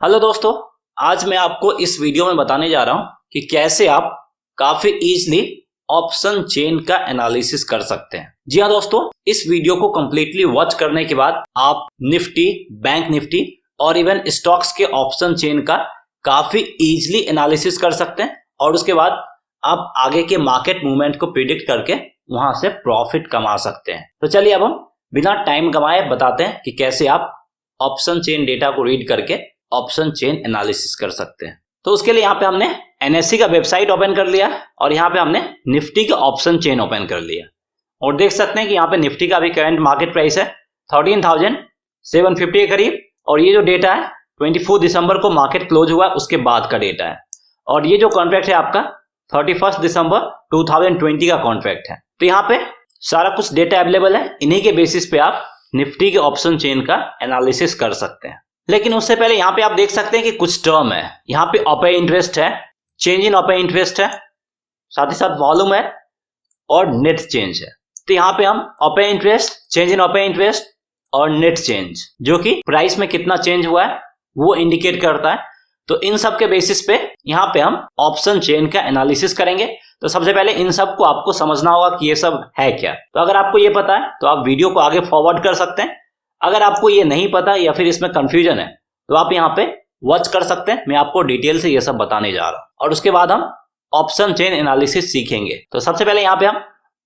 Hello दोस्तों, आज मैं आपको इस वीडियो में बताने जा रहा हूं कि कैसे आप काफी इजीली ऑप्शन चेन का एनालिसिस कर सकते हैं। जी हाँ दोस्तों, इस वीडियो को कंप्लीटली वॉच करने के बाद आप निफ्टी, बैंक निफ्टी और इवन स्टॉक्स के ऑप्शन चेन का काफी इजीली एनालिसिस कर सकते हैं और उसके बाद आप आगे के मार्केट मूवमेंट को प्रिडिक्ट करके वहां से प्रॉफिट कमा सकते हैं। तो चलिए अब हम बिना टाइम गंवाए बताते हैं कि कैसे आप ऑप्शन चेन डेटा को रीड करके ऑप्शन चेन एनालिसिस कर सकते हैं। तो उसके लिए यहाँ पे हमने एनएससी का वेबसाइट ओपन कर लिया और यहाँ पे हमने निफ्टी का ऑप्शन चेन ओपन कर लिया और देख सकते हैं कि यहाँ पे निफ्टी का अभी करंट मार्केट प्राइस है 13,750 के करीब और ये जो डेटा है 24 दिसंबर को मार्केट क्लोज हुआ उसके बाद का डेटा है और ये जो कॉन्ट्रैक्ट है आपका 31 दिसंबर 2020 का कॉन्ट्रैक्ट है। तो यहाँ पे सारा कुछ डेटा अवेलेबल है, इन्हीं के बेसिस पे आप निफ्टी के ऑप्शन चेन का एनालिसिस कर सकते हैं। लेकिन उससे पहले यहाँ पे आप देख सकते हैं कि कुछ टर्म है, यहाँ पे ओपन इंटरेस्ट है, चेंज इन ओपन इंटरेस्ट है, साथ ही साथ वॉल्यूम है और नेट चेंज है। तो यहाँ पे हम open interest, change in open interest और नेट चेंज जो कि प्राइस में कितना चेंज हुआ है वो इंडिकेट करता है। तो इन सब के बेसिस पे यहाँ पे हम ऑप्शन चेन का एनालिसिस करेंगे। तो सबसे पहले इन सब को आपको समझना होगा कि ये सब है क्या। तो अगर आपको ये पता है तो आप वीडियो को आगे फॉरवर्ड कर सकते हैं। अगर आपको ये नहीं पता या फिर इसमें कंफ्यूजन है तो आप यहाँ पे वॉच कर सकते हैं, मैं आपको डिटेल से ये सब बताने जा रहा हूँ और उसके बाद हम ऑप्शन चेन एनालिसिस सीखेंगे। तो सबसे पहले यहाँ पे हम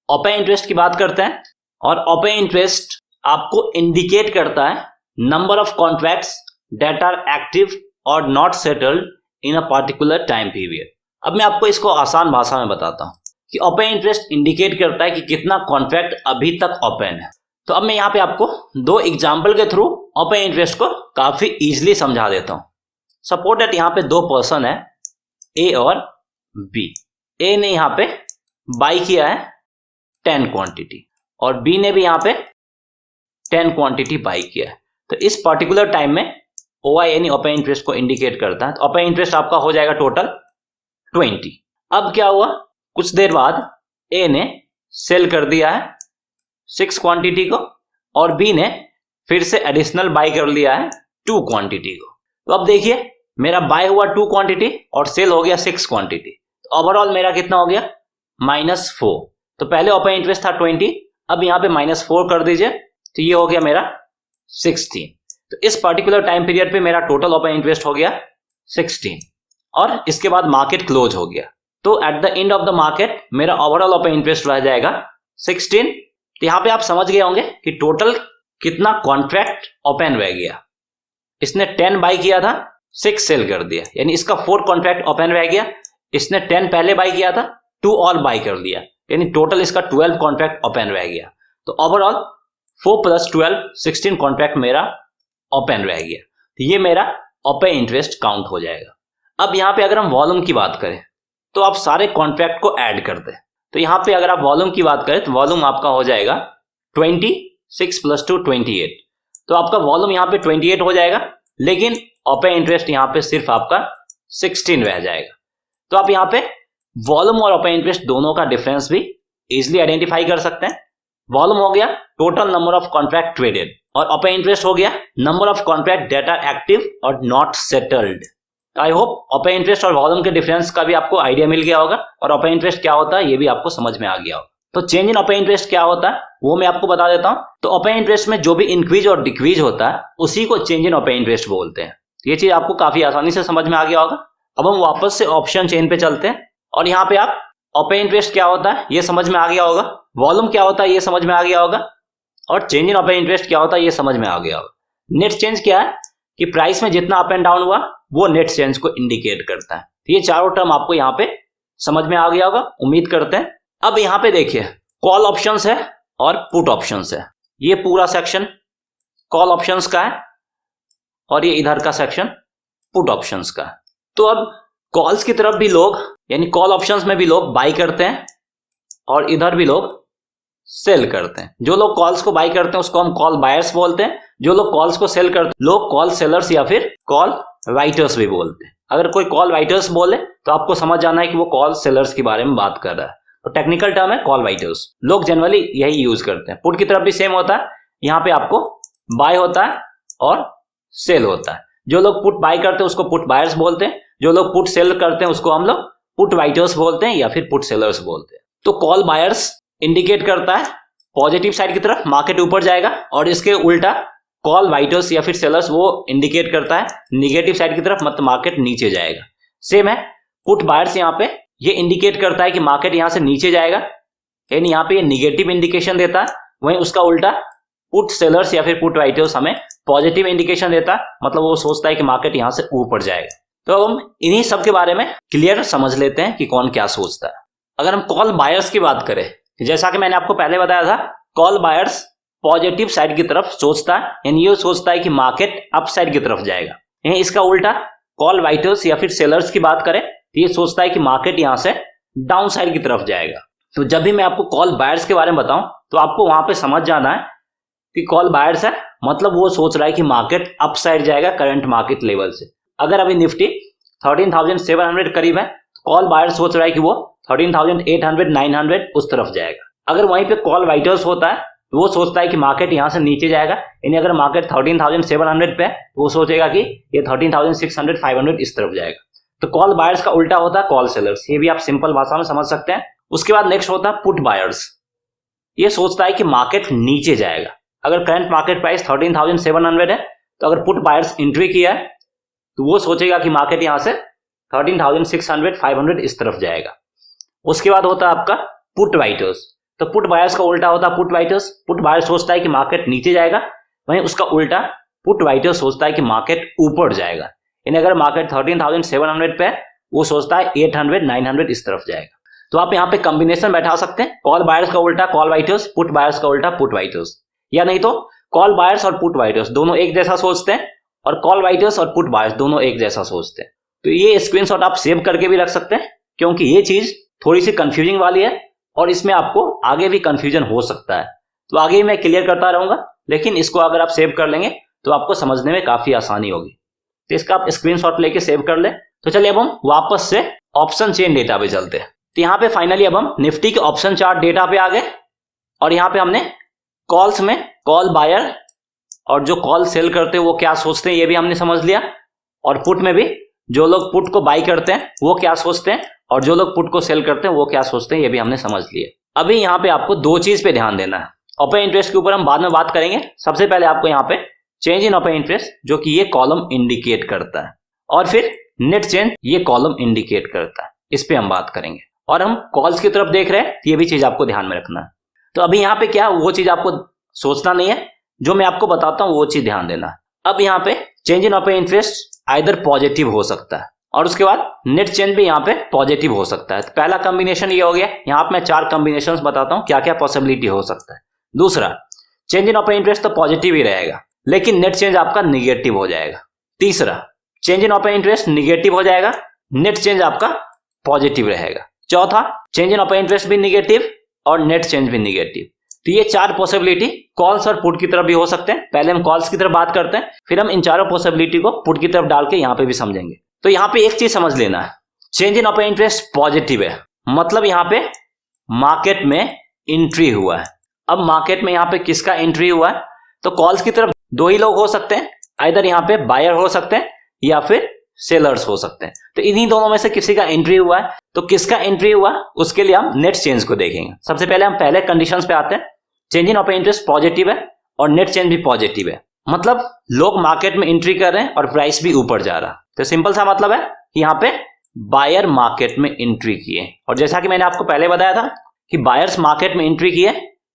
ओपन इंटरेस्ट की बात करते हैं और ओपन इंटरेस्ट आपको इंडिकेट करता है number of contracts that are active और not settled in a particular time period. अब मैं आपको इसको आसान भाषा में बताता हूँ कि ओपन इंटरेस्ट इंडिकेट करता है कि कितना कॉन्ट्रैक्ट अभी तक ओपन है। तो अब मैं यहाँ पे आपको दो एग्जाम्पल के थ्रू ओपन इंटरेस्ट को काफी इजीली समझा देता हूँ। सपोज दैट यहाँ पे दो पर्सन है ए और बी। ए ने यहाँ पे बाई किया है 10 क्वांटिटी और बी ने भी यहाँ पे 10 क्वांटिटी बाई किया है। तो इस पर्टिकुलर टाइम में OI यानी ओपन इंटरेस्ट को इंडिकेट करता है। तो ओपन इंटरेस्ट आपका हो जाएगा टोटल 20। अब क्या हुआ, कुछ देर बाद ए ने सेल कर दिया है 6 क्वांटिटी को और बी ने फिर से एडिशनल बाय कर लिया है 2 क्वांटिटी को। तो अब देखिए मेरा बाय हुआ 2 क्वांटिटी और सेल हो गया 6 क्वांटिटी। तो ओवरऑल मेरा कितना हो गया -4। तो पहले ओपन इंटरेस्ट था 20, अब यहाँ पे -4 कर दीजिए तो ये हो गया मेरा 16। तो इस पर्टिकुलर टाइम पीरियड पे मेरा टोटल ओपन इंटरेस्ट हो गया 16 और इसके बाद मार्केट क्लोज हो गया। तो at the end of the market मेरा ओवरऑल ओपन इंटरेस्ट रह जाएगा 16। तो यहाँ पे आप समझ गए होंगे कि टोटल कितना कॉन्ट्रैक्ट ओपन रह गया। इसने 10 बाई किया था, 6 सेल कर दिया, यानी इसका 4 कॉन्ट्रैक्ट ओपन रह गया। इसने 10 पहले बाई किया था, 2 और बाई कर लिया, यानी टोटल इसका 12 कॉन्ट्रैक्ट ओपन रह गया। तो ओवरऑल 4 + 12 16 कॉन्ट्रैक्ट मेरा ओपन रह गया। तो ये मेरा ओपन इंटरेस्ट काउंट हो जाएगा। अब यहाँ पे अगर हम वॉल्यूम की बात करें तो आप सारे कॉन्ट्रैक्ट को ऐड कर दें। तो यहाँ पे अगर आप वॉल्यूम की बात करें तो वॉल्यूम आपका हो जाएगा 26 + 2 28। तो आपका वॉल्यूम यहाँ पे 28 हो जाएगा, लेकिन ओपन इंटरेस्ट यहाँ पे सिर्फ आपका 16 रह जाएगा। तो आप यहाँ पे वॉल्यूम और ओपन इंटरेस्ट दोनों का डिफरेंस भी इजिली आइडेंटिफाई कर सकते हैं। वॉल्यूम हो गया total number of contract traded और ओपन इंटरेस्ट हो गया number of contract that are active और not settled. I hope open interest और वॉल्यूम के डिफरेंस का भी आपको आइडिया मिल गया होगा और ओपन इंटरेस्ट क्या होता है ये भी आपको समझ में आ गया होगा। तो चेंज इन ओपन इंटरेस्ट क्या होता है वो मैं आपको बता देता हूं। तो ओपन इंटरेस्ट में जो भी इंक्रीज और डिक्रीज होता है उसी को चेंज इन ओपन इंटरेस्ट बोलते हैं। ये चीज आपको काफी आसानी से समझ में आ गया होगा। अब हम वापस से ऑप्शन चेन पे चलते हैं और यहाँ पे आप ओपन इंटरेस्ट क्या होता है ये समझ में आ गया होगा, वॉल्यूम क्या होता है ये समझ में आ गया होगा और चेंज इन ओपन इंटरेस्ट क्या होता है ये समझ में आ गया होगा। नेट चेंज क्या है कि प्राइस में जितना अप एंड डाउन हुआ वो नेट चेंज को इंडिकेट करता है। तो ये चारों टर्म आपको यहाँ पे समझ में आ गया होगा, उम्मीद करते हैं। अब यहाँ पे देखिए कॉल ऑप्शंस है और पुट ऑप्शंस है। ये पूरा सेक्शन कॉल ऑप्शंस का है और ये इधर का सेक्शन पुट ऑप्शंस का है। तो अब कॉल्स की तरफ भी लोग यानी कॉल ऑप्शंस में भी लोग बाई करते हैं और इधर भी लोग सेल करते हैं। जो लोग कॉल्स को बाई करते हैं उसको हम कॉल बायर्स बोलते हैं, जो लोग कॉल्स को सेल करते हैं लोग कॉल सेलर्स या फिर कॉल राइटर्स भी बोलते हैं। अगर कोई कॉल राइटर्स बोले तो आपको समझ जाना है कि वो कॉल सेलर्स के बारे में बात कर रहा है। तो टेक्निकल टर्म है कॉल राइटर्स, लोग जनरली यही यूज करते हैं। पुट की तरफ भी सेम होता है, यहाँ पे आपको बाय होता है और सेल होता है। जो लोग पुट बाय करते हैं उसको पुट बायर्स बोलते हैं, जो लोग पुट सेल करते हैं उसको हम लोग पुट राइटर्स बोलते हैं या फिर पुट सेलर्स बोलते हैं। तो कॉल बायर्स इंडिकेट करता है पॉजिटिव साइड की तरफ मार्केट ऊपर जाएगा, और इसके उल्टा कॉल राइटर्स या फिर सेलर्स वो इंडिकेट करता है निगेटिव साइड की तरफ, मतलब मार्केट नीचे जाएगा। सेम है पुट बायर्स, यहाँ पे ये इंडिकेट करता है कि मार्केट यहाँ से नीचे जाएगा, यानी यहाँ पे ये निगेटिव इंडिकेशन देता है। वहीं उसका उल्टा पुट सेलर्स या फिर पुट राइटर्स हमें पॉजिटिव इंडिकेशन देता है, मतलब वो सोचता है कि मार्केट यहाँ से ऊपर जाएगा। तो अब हम इन्हीं सब के बारे में क्लियर समझ लेते हैं कि कौन क्या सोचता है। अगर हम कॉल बायर्स की बात करें, जैसा कि मैंने आपको पहले बताया था, कॉल बायर्स पॉजिटिव साइड की तरफ सोचता है, यानी ये सोचता है कि मार्केट अप साइड की तरफ जाएगा। यानी इसका उल्टा कॉल राइटर्स या फिर सेलर्स की बात करें तो ये सोचता है कि मार्केट यहाँ से डाउन साइड की तरफ जाएगा। तो जब भी मैं आपको कॉल बायर्स के बारे में बताऊं तो आपको वहां पे समझ जाना है कि कॉल बायर्स है, मतलब वो सोच रहा है कि मार्केट अप साइड जाएगा करंट मार्केट लेवल से। अगर अभी निफ्टी 13,700 करीब है, तो कॉल बायर्स सोच रहा है कि वो 13,800 900 उस तरफ जाएगा। अगर वहीं पे कॉल राइटर्स होता है तो वो सोचता है कि मार्केट यहाँ से नीचे जाएगा, यानी अगर मार्केट 13,700 पे है वो सोचेगा कि ये 13,600 500 इस तरफ जाएगा। तो कॉल बायर्स का उल्टा होता है कॉल सेलर्स, ये भी आप सिंपल भाषा में समझ सकते हैं। उसके बाद नेक्स्ट होता है पुट बायर्स, ये सोचता है कि मार्केट नीचे जाएगा। अगर करंट मार्केट प्राइस 13,700 है तो अगर पुट बायर्स एंट्री किया है तो वो सोचेगा कि मार्केट यहाँ से 13,600 500 इस तरफ जाएगा। उसके बाद होता है आपका पुट राइटर्स, तो पुट बायर्स का उल्टा होता है पुट राइटर्स। पुट बायर्स सोचता है कि मार्केट नीचे जाएगा, वहीं उसका उल्टा पुट राइटर्स सोचता है कि मार्केट ऊपर जाएगा। यानी अगर मार्केट 13,700 पे है वो सोचता है 800 900 इस तरफ जाएगा। तो आप यहाँ पे कॉम्बिनेशन बैठा सकते हैं, कॉल बायर्स का उल्टा कॉल राइटर्स, पुट बायर्स का उल्टा पुट राइटर्स, या नहीं तो कॉल बायर्स और पुट राइटर्स दोनों एक जैसा सोचते हैं और कॉल राइटर्स और पुट बायर्स दोनों एक जैसा सोचते हैं। तो ये स्क्रीनशॉट आप सेव करके भी रख सकते हैं, क्योंकि ये चीज थोड़ी सी कंफ्यूजिंग वाली है और इसमें आपको आगे भी कंफ्यूजन हो सकता है। तो आगे मैं क्लियर करता रहूंगा, लेकिन इसको अगर आप सेव कर लेंगे तो आपको समझने में काफी आसानी होगी। तो इसका आप स्क्रीनशॉट लेके सेव कर ले। तो चलिए अब हम वापस से ऑप्शन चेन डेटा पे चलते हैं। तो यहाँ पे फाइनली अब हम निफ्टी के ऑप्शन चार्ट डेटा पे आ गए, और यहाँ पे हमने कॉल्स में कॉल बायर और जो कॉल सेल करते हैं वो क्या सोचते हैं ये भी हमने समझ लिया, और पुट में भी जो लोग पुट को बाई करते हैं वो क्या सोचते हैं और जो लोग पुट को सेल करते हैं वो क्या सोचते हैं ये भी हमने समझ लिया। अभी यहाँ पे आपको दो चीज पे ध्यान देना है। ओपन इंटरेस्ट के ऊपर हम बाद में बात करेंगे। सबसे पहले आपको यहाँ पे चेंज इन ओपन इंटरेस्ट जो कि ये कॉलम इंडिकेट करता है, और फिर नेट चेंज ये कॉलम इंडिकेट करता है, इस पे हम बात करेंगे। और हम कॉल्स की तरफ देख रहे हैं, ये भी चीज आपको ध्यान में रखना है। तो अभी यहाँ पे क्या वो चीज आपको सोचना नहीं है, जो मैं आपको बताता हूँ वो चीज ध्यान देना। अब यहाँ पे change in open interest either positive हो सकता है, और उसके बाद नेट चेंज भी यहाँ पे पॉजिटिव हो सकता है। तो पहला कॉम्बिनेशन ये हो गया। यहाँ पे मैं 4 कॉम्बिनेशंस बताता हूँ क्या क्या पॉसिबिलिटी हो सकता है। दूसरा, चेंज इन ओपन इंटरेस्ट तो पॉजिटिव ही रहेगा, लेकिन नेट चेंज आपका निगेटिव हो जाएगा। तीसरा, change in open interest negative हो जाएगा, नेट चेंज आपका पॉजिटिव रहेगा। चौथा, चेंज इन ओपन इंटरेस्ट भी निगेटिव और नेट चेंज भी निगेटिव। तो ये 4 पॉसिबिलिटी कॉल्स और पुट की तरफ भी हो सकते हैं। पहले हम कॉल्स की तरफ बात करते हैं, फिर हम इन चारों पॉसिबिलिटी को पुट की तरफ डाल के यहाँ पे भी समझेंगे। तो यहाँ पे एक चीज समझ लेना है, change in open interest positive है, मतलब यहाँ पे मार्केट में एंट्री हुआ है। अब मार्केट में यहाँ पे किसका एंट्री हुआ है, तो कॉल्स की तरफ 2 ही लोग हो सकते हैं, आइदर यहाँ पे बायर हो सकते हैं या फिर सेलर्स हो सकते हैं। तो इन्हीं दोनों में से किसी का एंट्री हुआ है। तो किसका एंट्री हुआ उसके लिए हम नेट चेंज को देखेंगे। सबसे पहले हम पहले कंडीशंस पे आते हैं। Change in open interest positive है और नेट चेंज भी पॉजिटिव है, मतलब लोग मार्केट में एंट्री कर रहे हैं और प्राइस भी ऊपर जा रहा है। तो सिंपल सा मतलब है कि यहाँ पे बायर मार्केट में एंट्री किए, और जैसा कि मैंने आपको पहले बताया था कि बायर्स मार्केट में एंट्री किए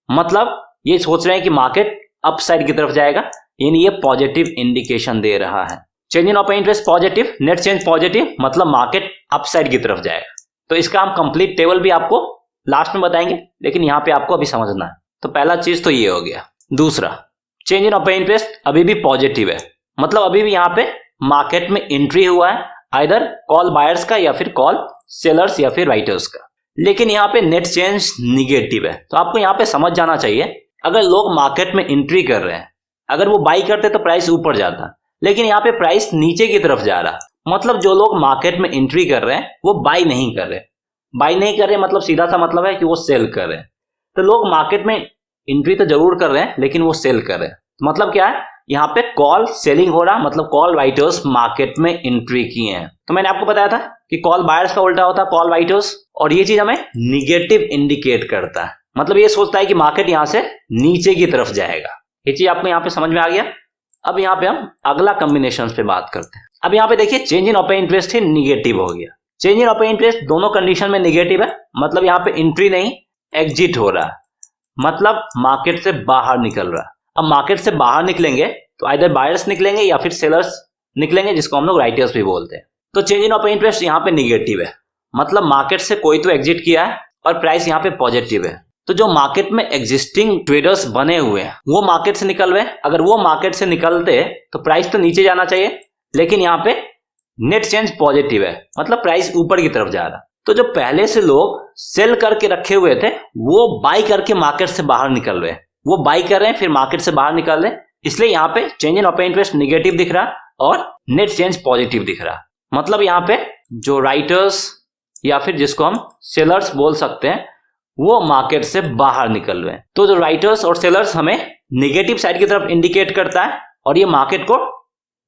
मतलब ये सोच रहे हैं कि मार्केट अप साइड की तरफ जाएगा, यानी ये पॉजिटिव इंडिकेशन दे रहा है। Change in open interest positive, net change positive, मतलब मार्केट अप साइड की तरफ जाएगा। तो इसका हम कंप्लीट टेबल भी आपको लास्ट में बताएंगे, लेकिन यहाँ पे आपको अभी समझना है। तो पहला चीज तो ये हो गया। दूसरा, चेंज इन ओपन इंटरेस्ट अभी भी पॉजिटिव है, मतलब अभी भी यहाँ पे मार्केट में एंट्री हुआ है, आइदर कॉल बायर्स का या फिर कॉल सेलर्स या फिर राइटर्स का। लेकिन यहाँ पे नेट चेंज निगेटिव है। तो आपको यहाँ पे समझ जाना चाहिए, अगर लोग मार्केट में एंट्री कर रहे हैं, अगर वो बाई करते तो प्राइस ऊपर जाता, लेकिन यहाँ पे प्राइस नीचे की तरफ जा रहा, मतलब जो लोग मार्केट में एंट्री कर रहे हैं वो बाई नहीं कर रहे। बाई नहीं कर रहे मतलब सीधा सा मतलब है कि वो सेल कर रहे हैं। तो लोग मार्केट में एंट्री तो जरूर कर रहे हैं लेकिन वो सेल कर रहे हैं। मतलब क्या है, यहाँ पे कॉल सेलिंग हो रहा, मतलब कॉल राइटर्स मार्केट में एंट्री किए हैं। तो मैंने आपको बताया था कि कॉल बायर्स का उल्टा होता है कॉल राइटर्स, और ये चीज हमें निगेटिव इंडिकेट करता है, मतलब ये सोचता है कि मार्केट यहाँ से नीचे की तरफ जाएगा। ये चीज आपको यहाँ पे समझ में आ गया। अब यहाँ पे हम अगला कॉम्बिनेशन पे बात करते हैं। अब यहाँ पे देखिए change in open interest he negative हो गया। चेंज इन ओपन इंटरेस्ट दोनों कंडीशन में निगेटिव है, मतलब यहाँ पे एंट्री नहीं एग्जिट हो रहा है, मतलब मार्केट से बाहर निकल रहा है। अब मार्केट से बाहर निकलेंगे तो आइदर बायर्स निकलेंगे या फिर सेलर्स निकलेंगे, जिसको हम लोग राइटर्स भी बोलते हैं। तो चेंज इन ओपन इंटरेस्ट यहाँ पे निगेटिव है, मतलब मार्केट से कोई तो एग्जिट किया है और प्राइस यहाँ पे पॉजिटिव है। तो जो मार्केट में एग्जिस्टिंग ट्रेडर्स बने हुए हैं वो मार्केट से निकल रहे हैं। अगर वो मार्केट से निकलते तो प्राइस तो नीचे जाना चाहिए, लेकिन यहाँ पे नेट चेंज पॉजिटिव है, मतलब प्राइस ऊपर की तरफ जा रहा। तो जो पहले से लोग सेल करके रखे हुए थे वो बाई करके मार्केट से बाहर निकल रहे हैं, वो बाई कर रहे हैं फिर मार्केट से बाहर निकल रहे हैं, इसलिए यहाँ पे change in open interest negative दिख रहा और नेट चेंज पॉजिटिव दिख रहा। मतलब यहाँ पे जो राइटर्स या फिर जिसको हम सेलर्स बोल सकते हैं वो मार्केट से बाहर निकल रहे हैं। तो जो राइटर्स और सेलर्स हमें निगेटिव साइड की तरफ इंडिकेट करता है और ये मार्केट को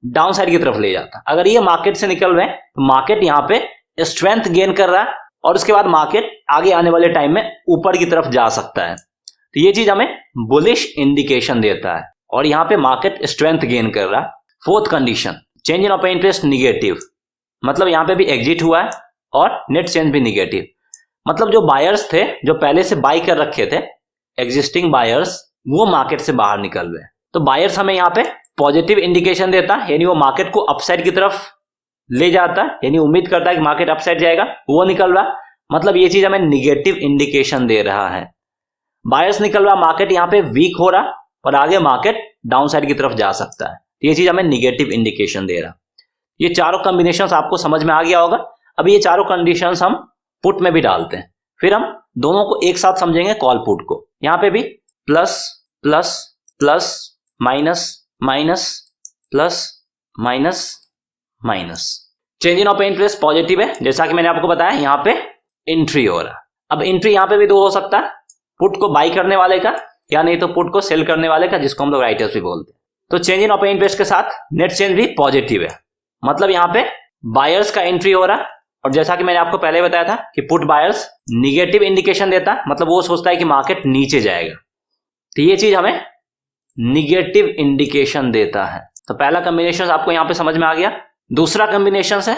डाउन साइड की तरफ ले जाता है। अगर ये मार्केट से निकल रहे हैं तो मार्केट यहाँ पे स्ट्रेंथ गेन कर रहा है और उसके बाद मार्केट आगे आने वाले टाइम में ऊपर की तरफ जा सकता है। तो ये चीज हमें बुलिश इंडिकेशन देता है और यहाँ पे मार्केट स्ट्रेंथ गेन कर रहा है। Fourth condition change in open interest negative, मतलब यहाँ पे भी एग्जिट हुआ है और नेट चेंज भी निगेटिव, मतलब जो बायर्स थे जो पहले से बाई कर रखे थे एग्जिस्टिंग बायर्स वो मार्केट से बाहर निकल रहे हैं। तो बायर्स हमें यहाँ पे पॉजिटिव इंडिकेशन देता है, यानी वो मार्केट को अपसाइड की तरफ ले जाता है, यानी उम्मीद करता है कि मार्केट अपसाइड जाएगा, वो निकल रहा, मतलब ये चीज हमें निगेटिव इंडिकेशन दे रहा है। बायर्स निकल रहा, मार्केट यहाँ पे वीक हो रहा और आगे मार्केट डाउन साइड की तरफ जा सकता है, ये चीज हमें निगेटिव इंडिकेशन दे रहा। ये चारों कॉम्बिनेशन आपको समझ में आ गया होगा। अब ये चारों कंडीशन हम पुट में भी डालते हैं, फिर हम दोनों को एक साथ समझेंगे कॉल पुट को। यहाँ पे भी plus plus plus minus minus plus minus minus. Change in open interest positive है, जैसा कि मैंने आपको बताया यहाँ पे एंट्री हो रहा। अब एंट्री यहाँ पे भी दो हो सकता है, पुट को बाई करने वाले का या नहीं तो पुट को सेल करने वाले का, जिसको हम लोग राइटर्स भी बोलते हैं। तो चेंज इन ओपन इंटरेस्ट के साथ नेट चेंज भी पॉजिटिव है, मतलब यहाँ पे बायर्स का एंट्री हो रहा और जैसा कि मैंने आपको पहले बताया था कि पुट बायर्स निगेटिव इंडिकेशन देता, मतलब वो सोचता है कि मार्केट नीचे जाएगा, तो ये चीज हमें निगेटिव इंडिकेशन देता है। तो पहला कॉम्बिनेशन आपको यहाँ पे समझ में आ गया। दूसरा कॉम्बिनेशन है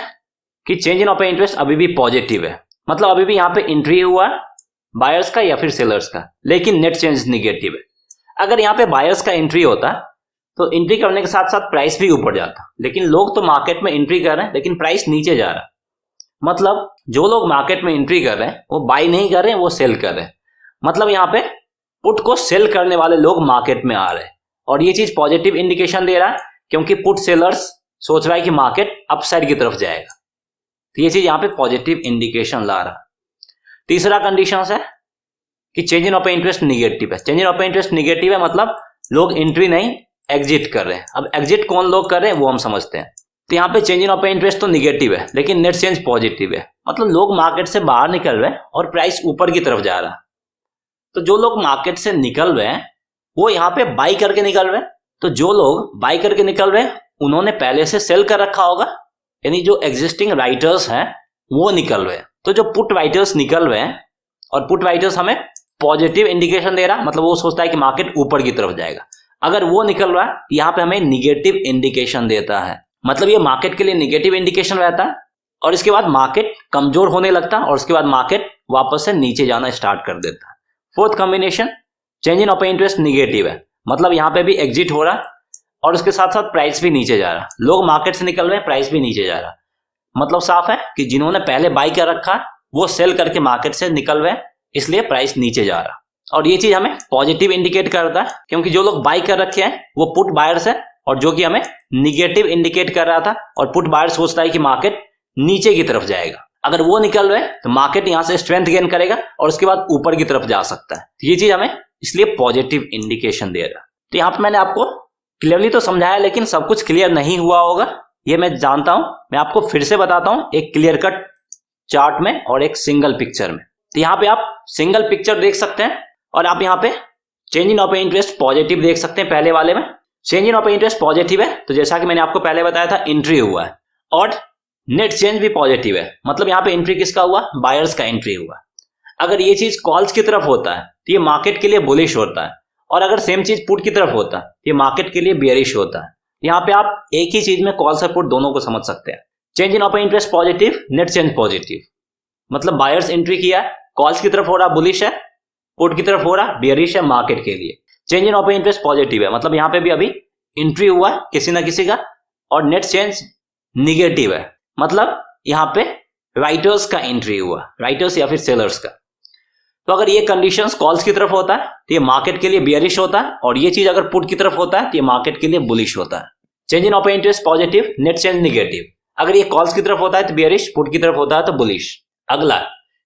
कि चेंज इन ओपन इंटरेस्ट अभी भी पॉजिटिव है, मतलब अभी भी यहाँ पे एंट्री हुआ बायर्स का या फिर सेलर्स का, लेकिन नेट चेंज निगेटिव है। अगर यहाँ पे बायर्स का एंट्री होता तो एंट्री करने के साथ साथ प्राइस भी ऊपर जाता, लेकिन लोग तो मार्केट में एंट्री कर रहे हैं लेकिन प्राइस नीचे जा रहा, मतलब जो लोग मार्केट में एंट्री कर रहे हैं वो बाई नहीं कर रहे हैं, वो सेल कर रहे हैं, मतलब यहाँ पे पुट को सेल करने वाले लोग मार्केट में आ रहे हैं और ये चीज पॉजिटिव इंडिकेशन दे रहा है, क्योंकि पुट सेलर्स सोच रहा है कि मार्केट अपसाइड की तरफ जाएगा, तो ये चीज यहाँ पे पॉजिटिव इंडिकेशन ला रहा। तीसरा कंडीशन है कि change in open interest negative है। Change in open interest negative है, मतलब लोग एंट्री नहीं एग्जिट कर रहे हैं। अब एग्जिट कौन लोग कर रहे हैं वो हम समझते हैं। तो यहाँ पे चेंज इन ओपन इंटरेस्ट तो निगेटिव है लेकिन नेट चेंज पॉजिटिव है, मतलब लोग मार्केट से बाहर निकल रहे हैं और प्राइस ऊपर की तरफ जा रहा। तो जो लोग मार्केट से निकल रहे हैं वो यहाँ पे बाई करके निकल रहे हैं, तो जो लोग बाई करके निकल रहे हैं उन्होंने पहले से सेल कर रखा होगा, यानी जो एग्जिस्टिंग राइटर्स हैं वो निकल रहे हैं। तो जो पुट राइटर्स निकल रहे हैं और पुट राइटर्स हमें पॉजिटिव इंडिकेशन दे रहा, मतलब वो सोचता है कि मार्केट ऊपर की तरफ जाएगा। अगर वो निकल रहा है यहाँ पे हमें निगेटिव इंडिकेशन देता है, मतलब ये मार्केट के लिए निगेटिव इंडिकेशन रहता है और इसके बाद मार्केट कमजोर होने लगता है और उसके बाद मार्केट वापस से नीचे जाना स्टार्ट कर देता है। Fourth combination change in open interest negative है, मतलब यहाँ पे भी एग्जिट हो रहा और उसके साथ साथ प्राइस भी नीचे जा रहा, लोग मार्केट से निकल रहे हैं प्राइस भी नीचे जा रहा, मतलब साफ है कि जिन्होंने पहले बाई कर रखा वो सेल करके मार्केट से निकल रहे हैं, इसलिए प्राइस नीचे जा रहा। और ये चीज हमें पॉजिटिव इंडिकेट करता है, क्योंकि जो लोग बाई कर रखे हैं वो पुट बायर्स है और जो कि हमें निगेटिव इंडिकेट कर रहा था, और पुट बायर सोचता है कि मार्केट नीचे की तरफ जाएगा। अगर वो निकल रहे तो मार्केट यहां से स्ट्रेंथ गेन करेगा और उसके बाद ऊपर की तरफ जा सकता है। तो ये चीज हमें इसलिए पॉजिटिव इंडिकेशन दे रहा। तो यहाँ पे मैंने आपको क्लियरली तो समझाया, लेकिन सब कुछ क्लियर नहीं हुआ होगा ये मैं जानता हूं। मैं आपको फिर से बताता हूं एक क्लियर कट चार्ट में और एक सिंगल पिक्चर में। तो यहाँ पे आप सिंगल पिक्चर देख सकते हैं और आप यहाँ पे change in open interest positive देख सकते हैं पहले वाले में, change in open interest positive है, तो जैसा कि मैंने आपको पहले बताया था एंट्री हुआ है, और नेट चेंज भी पॉजिटिव है, मतलब यहाँ पे एंट्री किसका हुआ, बायर्स का एंट्री हुआ। अगर ये चीज कॉल्स की तरफ होता है तो ये मार्केट के लिए बुलिश होता है, और अगर सेम चीज पुट की तरफ होता है तो ये मार्केट के लिए बेयरिश होता है। यहाँ पे आप एक ही चीज में कॉल्स और पुट दोनों को समझ सकते हैं। Change in open interest positive, net change positive, मतलब बायर्स एंट्री किया है, कॉल्स की तरफ हो रहा बुलिश है, पुट की तरफ हो रहा बेयरिश है मार्केट के लिए। Change in open interest positive है, मतलब यहाँ पे भी अभी एंट्री हुआ है किसी ना किसी का, और नेट चेंज निगेटिव है, मतलब यहाँ पे राइटर्स का एंट्री हुआ, राइटर्स या फिर सेलर्स का। तो अगर ये कंडीशंस कॉल्स की तरफ होता है तो ये मार्केट के लिए बेयरिश होता है, और ये चीज अगर पुट की तरफ होता है तो ये मार्केट के लिए बुलिश होता है। Change in open interest positive, net change negative, अगर ये कॉल्स की तरफ होता है तो बेयरिश, पुट की तरफ होता है तो बुलिश। अगला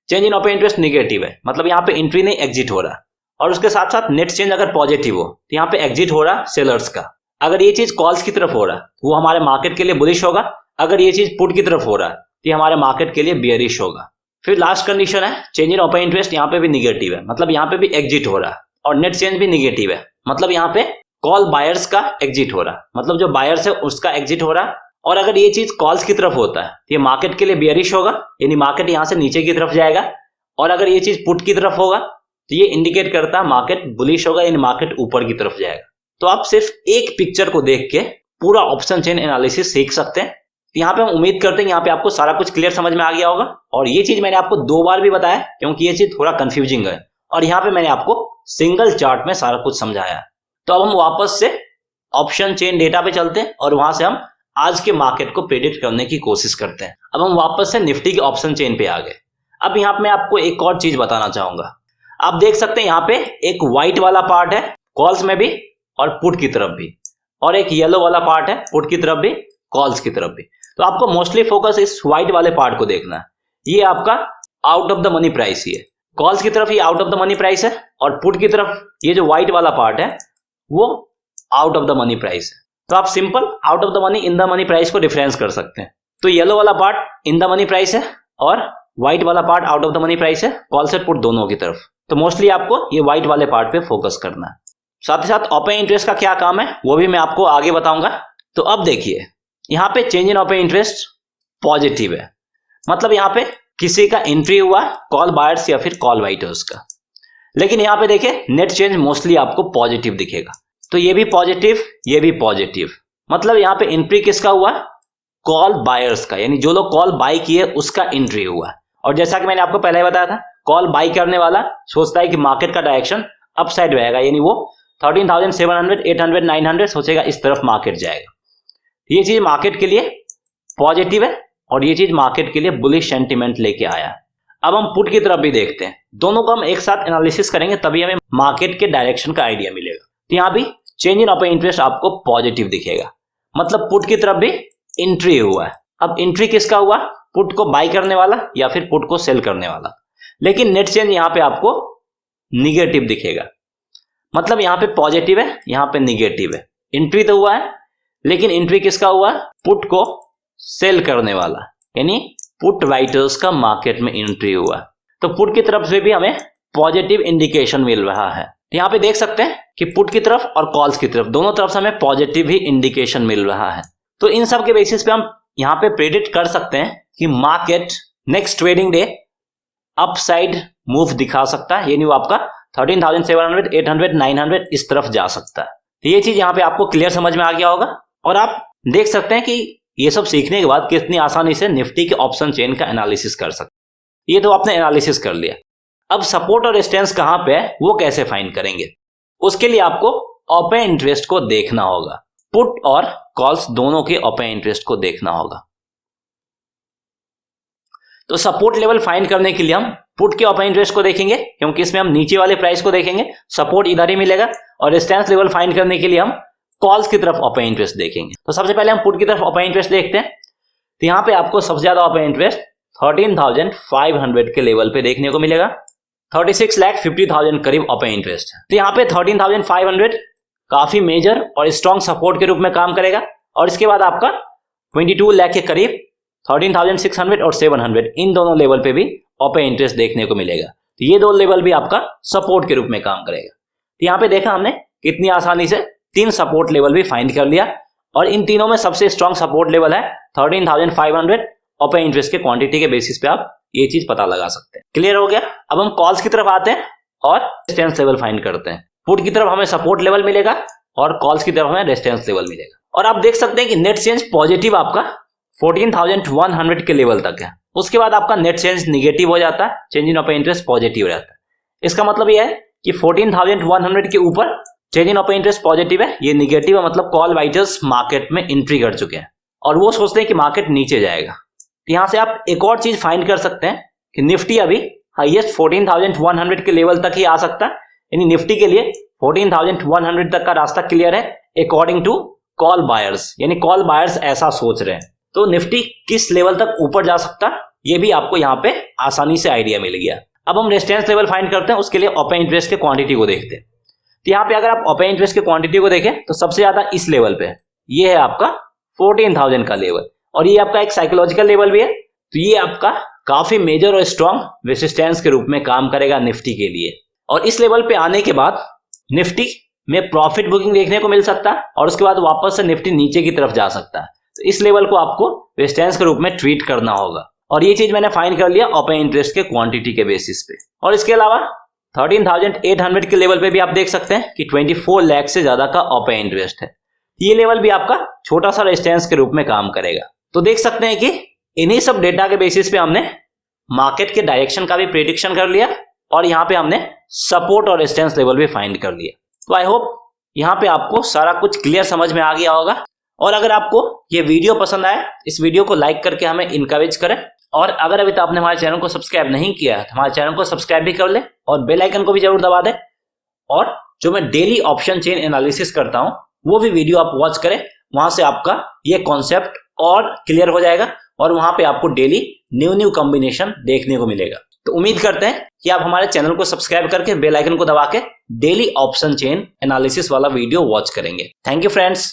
change in open interest negative है, मतलब यहाँ पे एंट्री नहीं एग्जिट हो रहा, और उसके साथ साथ नेट चेंज अगर पॉजिटिव हो तो यहाँ पे एग्जिट हो रहा सेलर्स का। अगर ये चीज कॉल्स की तरफ हो रहा वो हमारे मार्केट के लिए बुलिश होगा, अगर ये चीज पुट की तरफ हो रहा तो ये हमारे मार्केट के लिए बेयरिश होगा। फिर लास्ट कंडीशन है चेंज इन ओपन इंटरेस्ट, यहाँ पे भी निगेटिव है, मतलब यहाँ पे भी एग्जिट हो रहा है, और नेट चेंज भी निगेटिव है, मतलब यहाँ पे कॉल बायर्स का एग्जिट हो रहा, मतलब जो बायर्स है उसका एग्जिट हो रहा। और अगर ये चीज कॉल्स की तरफ होता है तो ये मार्केट के लिए बेयरिश होगा, यानी मार्केट यहाँ से नीचे की तरफ जाएगा, और अगर ये चीज पुट की तरफ होगा तो ये इंडिकेट करता है मार्केट बुलिश होगा, यानी मार्केट ऊपर की तरफ जाएगा। तो आप सिर्फ एक पिक्चर को देख के पूरा ऑप्शन चेन एनालिसिस सीख सकते हैं। यहाँ पे हम उम्मीद करते हैं यहाँ पे आपको सारा कुछ क्लियर समझ में आ गया होगा, और ये चीज मैंने आपको 2 बार भी बताया क्योंकि ये चीज थोड़ा कंफ्यूजिंग है, और यहाँ पे मैंने आपको सिंगल चार्ट में सारा कुछ समझाया। तो अब हम वापस से ऑप्शन चेन डेटा पे चलते हैं, और वहां से हम आज के मार्केट को प्रेडिक्ट करने की कोशिश करते हैं। अब हम वापस से निफ्टी के ऑप्शन चेन पे आ गए। अब यहाँ पे मैं आपको एक और चीज बताना चाहूंगा। आप देख सकते हैं यहाँ पे एक व्हाइट वाला पार्ट है कॉल्स में भी और पुट की तरफ भी, और एक येलो वाला पार्ट है पुट की तरफ भी कॉल्स की तरफ भी। तो आपको मोस्टली फोकस इस व्हाइट वाले पार्ट को देखना है। ये आपका out of the money price ही है, कॉल्स की तरफ ये out of the money price है, और पुट की तरफ ये जो व्हाइट वाला पार्ट है वो out of the money price है। तो आप simple out of the money in the money price को डिफरेंस कर सकते हैं। तो येलो वाला part in the money price है और व्हाइट वाला part out of the money price है, कॉल से पुट दोनों की तरफ। तो मोस्टली आपको ये व्हाइट वाले पार्ट पे फोकस करना है। साथ ही साथ ओपन इंटरेस्ट का क्या काम है वो भी मैं आपको आगे बताऊंगा। तो अब देखिए यहाँ पे change in open interest positive है, मतलब यहाँ पे किसी का एंट्री हुआ कॉल बायर्स या फिर कॉल राइटर्स का, लेकिन यहाँ पे देखिए नेट चेंज मोस्टली आपको पॉजिटिव दिखेगा। तो ये भी पॉजिटिव, ये भी पॉजिटिव, मतलब यहाँ पे एंट्री किसका हुआ, कॉल बायर्स का, यानी जो लोग कॉल बाय किए उसका एंट्री हुआ। और जैसा कि मैंने आपको पहले बताया था कॉल बाय करने वाला सोचता है कि मार्केट का डायरेक्शन अप साइड रहेगा, यानी वो 13,700, 800, 900 सोचेगा इस तरफ मार्केट जाएगा। ये चीज मार्केट के लिए पॉजिटिव है और ये चीज मार्केट के लिए बुलिश सेंटीमेंट लेके आया। अब हम पुट की तरफ भी देखते हैं, दोनों को हम एक साथ एनालिसिस करेंगे तभी हमें मार्केट के डायरेक्शन का आइडिया मिलेगा। तो यहाँ भी चेंज इन ओपन इंटरेस्ट आपको पॉजिटिव दिखेगा, मतलब पुट की तरफ भी एंट्री हुआ है। अब एंट्री किसका हुआ, पुट को बाय करने वाला या फिर पुट को सेल करने वाला, लेकिन नेट चेंज यहाँ पे आपको निगेटिव दिखेगा, मतलब यहाँ पे पॉजिटिव है यहाँ पे निगेटिव है। एंट्री तो हुआ है लेकिन एंट्री किसका हुआ, पुट को सेल करने वाला, यानी पुट राइटर्स का मार्केट में एंट्री हुआ। तो पुट की तरफ से भी हमें पॉजिटिव इंडिकेशन मिल रहा है। यहाँ पे देख सकते हैं कि पुट की तरफ और कॉल्स की तरफ दोनों तरफ से हमें पॉजिटिव ही इंडिकेशन मिल रहा है। तो इन सब के बेसिस पे हम यहाँ पे प्रेडिक्ट कर सकते हैं कि market next trading day upside move दिखा सकता है, यानी वो आपका 13,700, 800, 900 इस तरफ जा सकता है। तो ये चीज यहाँ पे आपको क्लियर समझ में आ गया होगा, और आप देख सकते हैं कि ये सब सीखने के बाद कितनी आसानी से निफ्टी के ऑप्शन चेन का एनालिसिस कर सकते। ये तो आपने एनालिसिस कर लिया, अब सपोर्ट और रेजिस्टेंस कहां पे है वो कैसे फाइंड करेंगे, उसके लिए आपको ओपन इंटरेस्ट को देखना होगा, पुट और कॉल्स दोनों के ओपन इंटरेस्ट को देखना होगा। तो सपोर्ट लेवल फाइंड करने के लिए हम पुट के ओपन इंटरेस्ट को देखेंगे, क्योंकि इसमें हम नीचे वाले प्राइस को देखेंगे, सपोर्ट इधर ही मिलेगा, और रेजिस्टेंस लेवल फाइंड करने के लिए हम कॉल्स की तरफ ओपन इंटरेस्ट देखेंगे। तो सबसे पहले हम पुट की तरफ ओपन इंटरेस्ट देखते हैं। तो यहाँ पे आपको सबसे ज्यादा ओपन इंटरेस्ट 13,500 के लेवल पे देखने को मिलेगा, 36,50,000 करीब ओपन इंटरेस्ट है। तो यहाँ पे 13,500 काफी मेजर और स्ट्रॉन्ग सपोर्ट के रूप में काम करेगा, और इसके बाद आपका 22 लाख के करीब 13,600 और 700 इन दोनों लेवल पे भी ओपन इंटरेस्ट देखने को मिलेगा। तो ये दो लेवल भी आपका सपोर्ट के रूप में काम करेगा। तो यहाँ पे देखा हमने कितनी आसानी से 3 सपोर्ट लेवल भी फाइंड कर लिया और इन तीनों में सबसे स्ट्रॉन्ग सपोर्ट लेवल है 13,500। ओपन इंटरेस्ट के क्वांटिटी के बेसिस पे आप ये चीज पता लगा सकते हैं। क्लियर हो गया। अब हम कॉल्स की तरफ आते हैं और रेजिस्टेंस लेवल फाइंड करते हैं। पुट की तरफ हमें सपोर्ट लेवल मिलेगा और कॉल्स की तरफ हमें रेजिस्टेंस लेवल मिलेगा। और आप देख सकते हैं कि नेट चेंज पॉजिटिव आपका 14,100 के लेवल तक है। उसके बाद आपका नेट चेंज निगेटिव हो जाता है, change in open interest positive रहता है। इसका मतलब यह है कि 14,100 के ऊपर change in open interest positive है, ये निगेटिव है, मतलब कॉल बाइटर्स मार्केट में एंट्री कर चुके हैं और वो सोचते हैं कि मार्केट नीचे जाएगा। यहां से आप एक और चीज फाइंड कर सकते हैं कि निफ्टी अभी हाईएस्ट 14,100 के लेवल तक ही आ सकता है, यानी निफ्टी के लिए 14,100 तक का रास्ता क्लियर है अकॉर्डिंग टू कॉल बायर्स, यानी कॉल बायर्स ऐसा सोच रहे हैं। तो निफ्टी किस लेवल तक ऊपर जा सकता है ये भी आपको यहाँ पे आसानी से आइडिया मिल गया। अब हम रेजिस्टेंस लेवल फाइंड करते हैं, उसके लिए ओपन इंटरेस्ट के क्वांटिटी को देखते हैं। तो यहाँ पे अगर आप ओपन इंटरेस्ट के क्वांटिटी को देखें तो सबसे ज्यादा इस लेवल पे ये है आपका 14,000 का लेवल और ये आपका एक साइकोलॉजिकल लेवल भी है। तो ये आपका काफी मेजर और स्ट्रॉन्ग रेजिस्टेंस के रूप में काम करेगा निफ्टी के लिए। और इस लेवल पे आने के बाद निफ्टी में प्रॉफिट बुकिंग देखने को मिल सकता है और उसके बाद वापस से निफ्टी नीचे की तरफ जा सकता है। तो इस लेवल को आपको रेजिस्टेंस के रूप में ट्रीट करना होगा और ये चीज मैंने फाइंड कर लिया ओपन इंटरेस्ट के क्वांटिटी के बेसिस पे। और इसके अलावा 13,800 के लेवल पे भी आप देख सकते हैं कि 24 लाख से ज्यादा का ओपन इंटरेस्ट है। ये लेवल भी आपका छोटा सा रेजिस्टेंस के रूप में काम करेगा। तो देख सकते हैं कि इन्हीं सब डेटा के बेसिस पे हमने मार्केट के डायरेक्शन का भी प्रेडिक्शन कर लिया और यहाँ पे हमने सपोर्ट और रेजिस्टेंस लेवल भी फाइंड कर लिया। तो आई होप यहाँ पे आपको सारा कुछ क्लियर समझ में आ गया होगा। और अगर आपको ये वीडियो पसंद आए इस वीडियो को लाइक करके हमें इनकरेज करें और अगर अभी तक आपने हमारे चैनल को सब्सक्राइब नहीं किया है तो हमारे चैनल को सब्सक्राइब भी कर ले और बेल आइकन को भी जरूर दबा दें। और जो मैं डेली ऑप्शन चेन एनालिसिस करता हूं वो भी वीडियो आप वॉच करें, वहां से आपका ये कॉन्सेप्ट और क्लियर हो जाएगा और वहां पे आपको डेली न्यू कॉम्बिनेशन देखने को मिलेगा। तो उम्मीद करते हैं कि आप हमारे चैनल को सब्सक्राइब करके बेल आइकन को दबा के डेली ऑप्शन चेन एनालिसिस वाला वीडियो वॉच करेंगे। Thank you friends.